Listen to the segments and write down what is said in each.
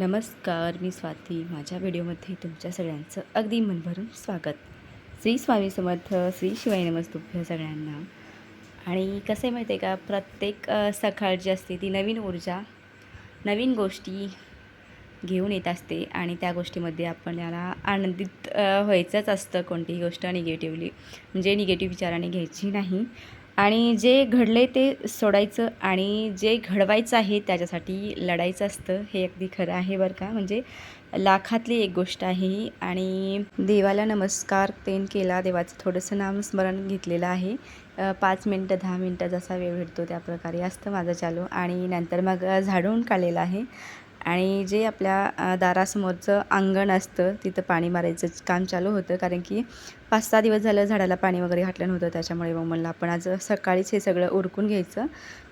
नमस्कार, मी स्वाती. माझ्या व्हिडिओमध्ये तुमच्या सगळ्यांचं अगदी मनभरून स्वागत. श्री स्वामी समर्थ, श्री शिवाय नमस्तुभ्य सगळ्यांना. आणि कसं आहे माहिती आहे का, प्रत्येक सकाळ जी असते ती नवीन ऊर्जा, नवीन गोष्टी घेऊन येत असते आणि त्या गोष्टीमध्ये आपल्याला आनंदित व्हायचंच असतं. कोणतीही गोष्ट निगेटिव्हली म्हणजे निगेटिव्ह विचाराने घ्यायची नाही आणि जे घडले ते सोडायचं आणि जे घडवायचं आहे त्याच्यासाठी लढायचं असतं. हे अगदी खरं आहे बरं का. म्हणजे लाखातली एक गोष्ट आहे ही. आणि देवाला नमस्कार तेन केला, देवाचं थोडंसं नामस्मरण घेतलेलं आहे. 5 मिनटं 10 मिनटं जसा वेळ भेटतो त्या प्रकारे असतं माझं चालू. आणि नंतर मग झाडून काढलेलं आहे. आणि जे आपल्या दारासमोरचं अंगण असतं तिथं पाणी मारायचं काम चालू होतं, कारण की 5-6 दिवस झालं झाडाला पाणी वगैरे घातलं नव्हतं. त्याच्यामुळे मग म्हणलं आपण आज सकाळीच हे सगळं उरकून घ्यायचं.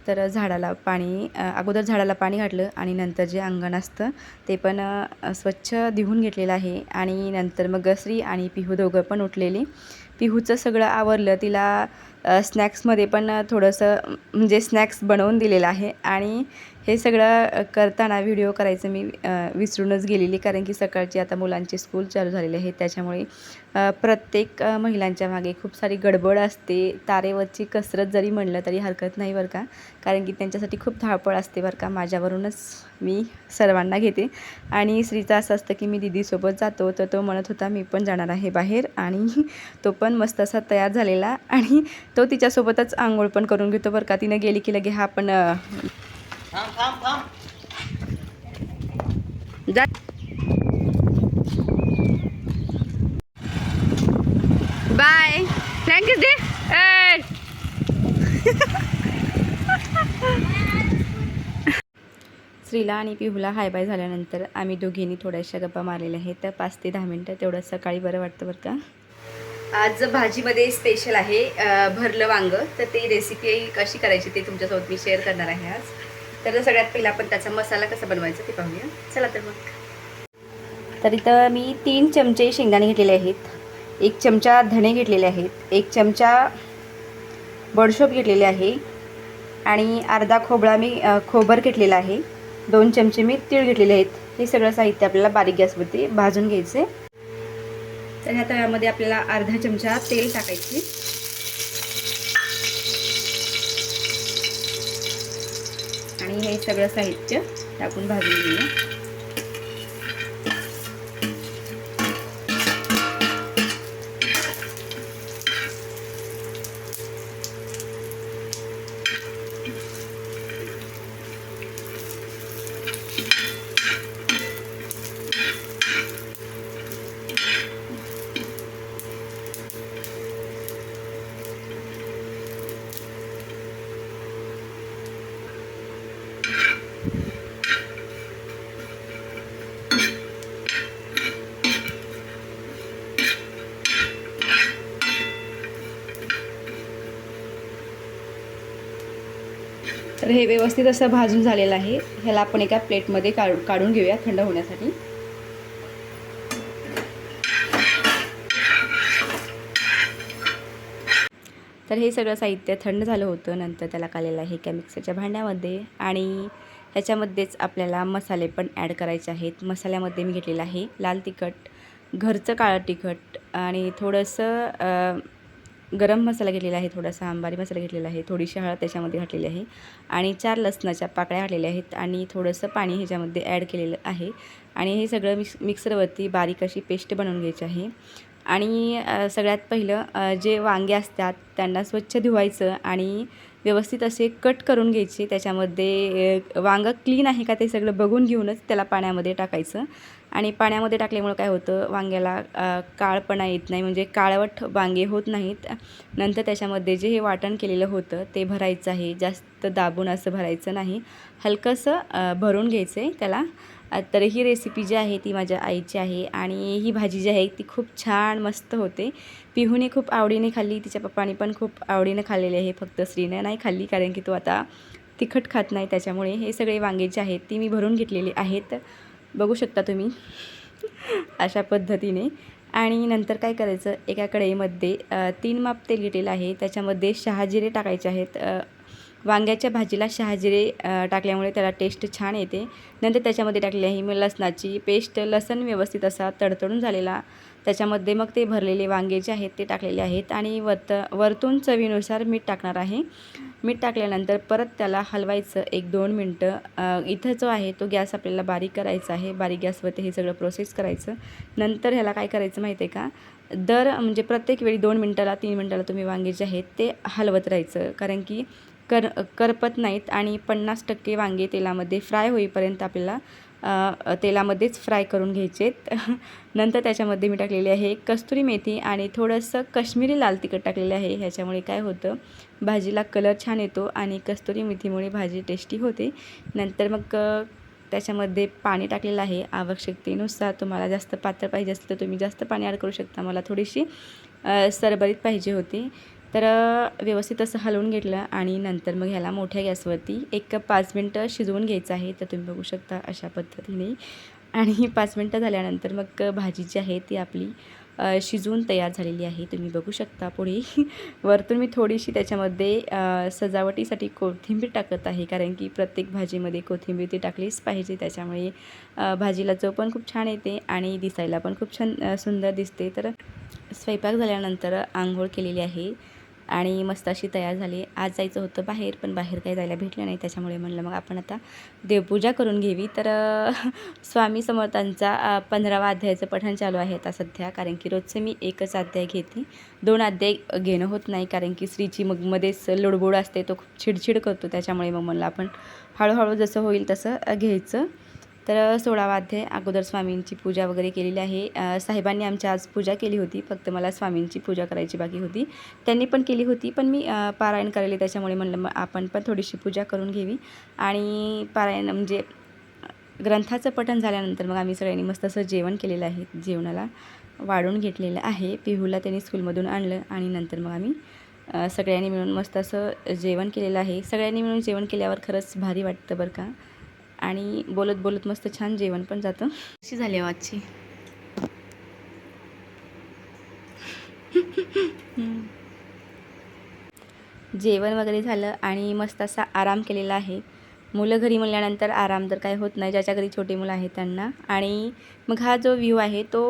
तर झाडाला पाणी अगोदर झाडाला पाणी घातलं आणि नंतर जे अंगण असतं ते पण स्वच्छ धुवून घेतलेलं आहे. आणि नंतर मग श्री आणि पिहू दोघं पण उठलेली. पिहूचं सगळं आवरलं. तिला स्नॅक्समध्ये पण थोडंसं म्हणजे स्नॅक्स बनवून दिलेलं आहे. आणि हे सगळं करताना व्हिडिओ करायचं मी विसरूनच गेलेली, कारण की सकाळची आता मुलांची स्कूल चालू झालेली आहे. त्याच्यामुळे प्रत्येक महिलांच्या मागे खूप सारी गडबड असते. तारेवरची कसरत जरी म्हणलं तरी हरकत नाही बरं का, कारण की त्यांच्यासाठी खूप धावपळ असते बरं का. माझ्यावरूनच मी सर्वांना घेते. आणि श्रीचं असं असतं की मी दीदीसोबत जातो, तर तो म्हणत होता मी पण जाणार आहे बाहेर. आणि तो पण मस्त असा तयार झालेला आणि तो तिच्यासोबतच आंघोळ पण करून घेतो बरं का. तिनं गेली की लगे हा पण जा. बाय. थँक्यू दे. श्रीला आणि पिहूला हाय बाय झाल्यानंतर आम्ही दोघींनी थोड्याशा गप्पा मारलेल्या आहेत. तर 5 ते 10 मिनटं तेवढं सकाळी बरं वाटतं बरं का. आज भाजीमध्ये स्पेशल आहे भरलं वांगं. तर ते रेसिपी कशी करायची ते तुमच्यासोबत मी शेअर करणार आहे आज. तर सगळ्यात पहिला आपण त्याचा मसाला कसा बनवायचा ते पाहूया. चला तर मग. तर इथं मी 3 चमचे शेंगदाणे घेतलेले आहेत, 1 चमचा धणे घेतलेले आहेत, 1 चमचा बडीशोप घेतलेले आहे आणि अर्धा खोबळा मी खोबर घेतलेला आहे. 2 चमचे मी तीळ घेतलेले आहेत. हे सगळं साहित्य आपल्याला बारीक गॅसवरती भाजून घ्यायचे. तर ह्या तव्यामध्ये आपल्याला अर्धा चमचा तेल टाकायचे आणि हे सगळं साहित्य टाकून भाजून घेऊया. तर हे व्यवस्थित असं भाजून झालेलं आहे. ह्याला आपण एका प्लेटमध्ये काढून घेऊया थंड होण्यासाठी. तर हे सगळं साहित्य थंड झालं होतं. नंतर त्याला काढलेलं आहे एका मिक्सरच्या भांड्यामध्ये आणि ह्याच्यामध्येच आपल्याला मसाले पण ॲड करायचे आहेत. मसाल्यामध्ये मी घेतलेलं आहे लाल तिखट, घरचं काळं तिखट आणि थोडंसं गरम मसाला घेतलेला आहे, थोडासा अंबारी मसाला घेतलेला आहे, थोडीशी हळद त्याच्यामध्ये घातलेली आहे आणि 4 लसणाच्या पाकळ्या घातलेल्या आहेत आणि थोडंसं पाणी ह्याच्यामध्ये ॲड केलेलं आहे. आणि हे सगळं मिक्सरवरती बारीक अशी पेस्ट बनवून घ्यायची आहे. आणि सगळ्यात पहिलं जे वांगे असतात त्यांना स्वच्छ धुवायचं आणि व्यवस्थित असे कट करून घ्यायचे. त्याच्यामध्ये वांगं क्लीन आहे का ते सगळं बघून घेऊनच त्याला पाण्यामध्ये टाकायचं. आणि पाण्यामध्ये टाकल्यामुळं काय होतं, वांग्याला काळपणा येत नाही, म्हणजे काळवट वांगे होत नाहीत. नंतर त्याच्यामध्ये जे हे वाटण केलेलं होतं ते भरायचं आहे. जास्त दाबून असं भरायचं नाही, हलकंसं भरून घ्यायचं आहे त्याला. तर ही रेसिपी जी आहे ती माझ्या आईची आहे आणि ही भाजी जी आहे ती खूप छान मस्त होते. पिहूने खूप आवडीने खाल्ली, तिच्या पप्पाने पण खूप आवडीने खाल्लेली आहे. फक्त श्रीने नाही खाल्ली, कारण की तो आता तिखट खात नाही. त्याच्यामुळे हे सगळे वांगे जे आहेत ती मी भरून घेतलेली आहेत, बघू शकता तुम्ही अशा पद्धतीने. आणि नंतर काय करायचं, एका कढईमध्ये 3 माप तेल घेतलेलं आहे. त्याच्यामध्ये 6 जिरे टाकायचे आहेत. वांग्याच्या भाजीला शहाजिरे टाकल्यामुळे त्याला टेस्ट छान येते. नंतर त्याच्यामध्ये टाकलेली आहे मी लसणाची पेस्ट. लसूण व्यवस्थित असा तडतडून झालेला, त्याच्यामध्ये मग ते भरलेले वांगे जे आहेत ते टाकलेले आहेत आणि वरतून चवीनुसार मीठ टाकणार आहे. मीठ टाकल्यानंतर परत त्याला हलवायचं 1-2 मिनटं. इथं जो आहे तो गॅस आपल्याला बारीक करायचा आहे. बारीक गॅसवरती हे सगळं प्रोसेस करायचं. नंतर ह्याला काय करायचं माहिती आहे का, म्हणजे प्रत्येक वेळी 2 मिनटाला 3 मिनटाला तुम्ही वांगे जे आहेत ते हलवत राहायचं, कारण की करपत नाहीत आणि 50% वांगे तेलामध्ये फ्राय होईपर्यंत आपल्याला तेलामध्येच फ्राय करून घ्यायचेत. नंतर त्याच्यामध्ये मी टाकलेली आहे कस्तुरी मेथी आणि थोडंसं काश्मीरी लाल तिखट टाकलेलं आहे. ह्याच्यामुळे काय होतं, भाजीला कलर छान येतो आणि कस्तुरी मेथीमुळे भाजी टेस्टी होते. नंतर मग त्याच्यामध्ये पाणी टाकलेलं आहे आवश्यकतेनुसार. तुम्हाला जास्त पातळ पाहिजे असेल तर तुम्ही जास्त पाणी ॲड करू शकता. मला थोडीशी सरबरीत पाहिजे होती. तर व्यवस्थित असं हलवून घेतलं आणि नंतर मग ह्याला मोठ्या गॅसवरती 5 मिनटं शिजवून घ्यायचं आहे. तर तुम्ही बघू शकता अशा पद्धतीने. आणि 5 मिनटं झाल्यानंतर मग भाजी जी आहे ती आपली शिजवून तयार झालेली आहे. तुम्ही बघू शकता पुढे. वरतून मी थोडीशी त्याच्यामध्ये सजावटीसाठी कोथिंबीर टाकत आहे, कारण की प्रत्येक भाजीमध्ये कोथिंबीर ती टाकलीच पाहिजे. त्याच्यामुळे भाजीला चव पण खूप छान येते आणि दिसायला पण खूप छान सुंदर दिसते. तर स्वयंपाक झाल्यानंतर अंघोळ केलेली आहे आणि मस्त अशी तयार झाली. आज जायचं होतं बाहेर, पण बाहेर काही जायला भेटलं नाही. त्याच्यामुळे म्हणलं मग आपण आता देवपूजा करून घ्यावी. तर स्वामी समर्थांचा 15वा अध्यायाचं पठण चालू आहे आता सध्या, कारण की रोजचं मी एकच अध्याय घेते. 2 अध्याय घेणं होत नाही, कारण की स्त्रीची मग मध्येच लोडगोड असते, तो खूप चिडचिड करतो. त्याच्यामुळे मग म्हणलं आपण हळूहळू जसं होईल तसं घ्यायचं. तर 16वा अध्याय अगोदर स्वामींची पूजा वगैरे केलेली आहे. साहेबांनी आमच्या आज पूजा केली होती, फक्त मला स्वामींची पूजा करायची बाकी होती. त्यांनी पण केली होती, पण मी पारायण करायला, त्याच्यामुळे म्हणलं मग आपण पण थोडीशी पूजा करून घ्यावी. आणि पारायण म्हणजे ग्रंथाचं पठण झाल्यानंतर मग आम्ही सगळ्यांनी मस्त असं जेवण केलेलं आहे. जेवणाला वाढून घेतलेलं आहे. पिहूला त्यांनी स्कूलमधून आणलं आणि नंतर मग आम्ही सगळ्यांनी मिळून मस्त असं जेवण केलेलं आहे. सगळ्यांनी मिळून जेवण केल्यावर खरंच भारी वाटतं बरं का, आणि बोलत बोलत मस्त छान जेवण पण जातं. कशी झाली आजची जेवण वगैरे झालं आणि मस्त असा आराम केलेला आहे. मुलं घरी म्हणल्यानंतर आराम तर काय होत नाही, ज्याच्या घरी छोटी मुलं आहेत त्यांना. आणि मग हा जो व्ह्यू आहे तो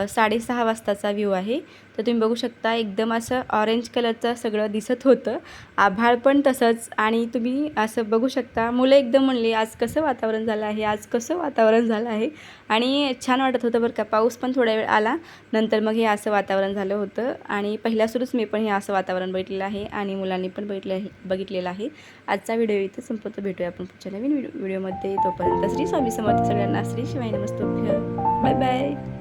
6:30 वाजताचा व्ह्यू आहे. तर तुम्ही बघू शकता एकदम असं ऑरेंज कलरचं सगळं दिसत होतं. आभाळ पण तसंच. आणि तुम्ही असं बघू शकता, मुलं एकदम म्हणली आज कसं वातावरण झालं आहे, आज कसं वातावरण झालं आहे. आणि छान वाटत होतं बरं का. पाऊस पण थोडा वेळ आला, नंतर मग हे असं वातावरण झालं होतं. आणि पहिल्या सुरूच मी पण हे असं वातावरण बघितलेलं आहे आणि मुलांनी पण बघितलेलं आहे. आजचा व्हिडिओ इथं संपवतो. भेटूया आपण पुढच्या नवीन व्हिडिओमध्ये. तोपर्यंत श्री स्वामी समर्थ सगळ्यांना. श्री शिवाय नमस्तुभ्यं. Bye bye.